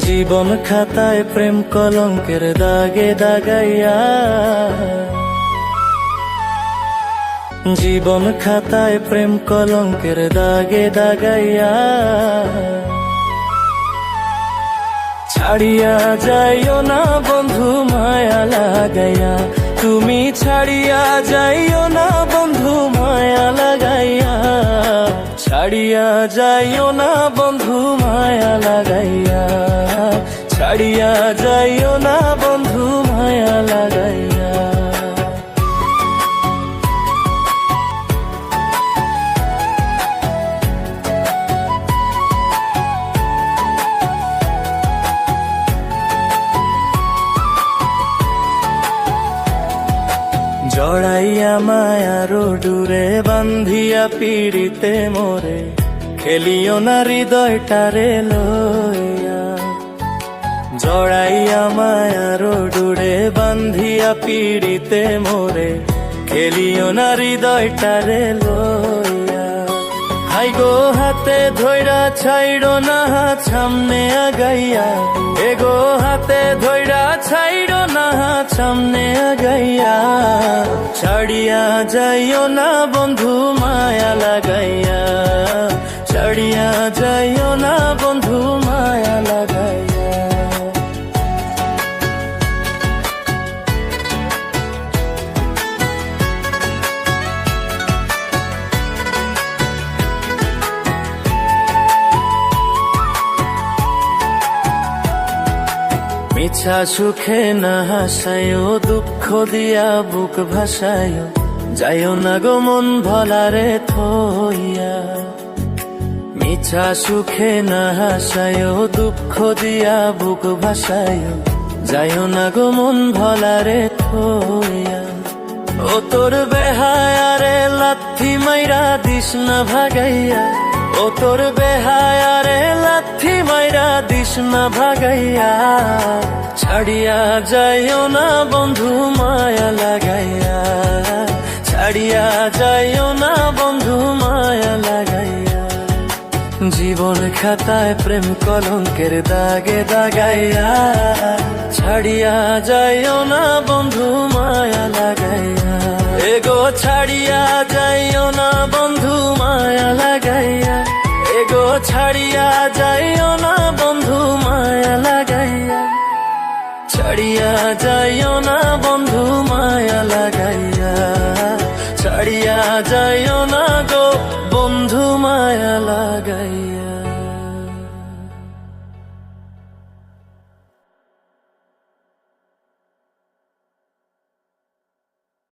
জীবন খাতায় প্রেম কলঙ্কের দাগে দাগাইয়া, জীবন খাতায় প্রেম কলঙ্কের দাগে দাগাইয়া, ছাড়িয়া যাইও না বন্ধু মায়া লাগাইয়া, তুমি ছাড়িয়া যাইও না বন্ধু মায়া লাগাইয়া, ছাড়িয়া যাইও না বন্ধু মায়া লাগাইয়া, ছাড়িয়া যাইও না বন্ধু মায়া লাগাইয়া। জড়াইয়া মায়ার ডুরে বান্ধিয়া পিড়িতে মোরে, খেলিও না হৃদয়টারে লইয়া। জড়াইয়া মায়ার ডুরে বান্ধিয়া পিড়িতে মোরে, খেলিও না হৃদয়টারে লইয়া। হাই গো হাতে ধইরা ছাইড়ো না হাত সামনে আগাইয়া, এগো হাতে ধইরা ছাইড়ো না হাত সামনে আগাইয়া, ছাড়িয়া যাইও না বন্ধু মায়া লাগাইয়া, ছাড়িয়া যাইও না বন্ধু মায়া লাগাইয়া। মিছা সুখে না হাসায়ো, দুঃখ দিয়া বুক ভাসায়ো, যাইও না গো মন ভোলারে থইয়া। মিছা সুখে না হাসায়ো, দুঃখ দিয়া বুক ভাসায়ো, যাইও না গো মন ভোলারে থইয়া। ও তোর বেহায়ারে লাথি মাইরা দিস না ভাগাইয়া, ও তোর বেহায়ারে লাথি মাইরা দিস না ভাগাইয়া, ছাড়িয়া যাইও না বন্ধু মায়া লাগাইয়া, ছাড়িয়া যাইও না বন্ধু মায়া লাগাইয়া। জীবন খাতায় প্রেম কলঙ্কের দাগে দাগাইয়া, ছাড়িয়া যাইও না বন্ধু মায়া লাগাইয়া, এগো ছাড়িয়া যাইও না বন্ধু মায়া লাগাইয়া, এগো ছাড়িয়া যাইও না বন্ধু মায়া লাগাইয়া, ছাড়িয়া যাইও না বন্ধু মায়া লাগাইয়া, ছাড়িয়া যাইও না গো বন্ধু মায়া লাগাইয়া।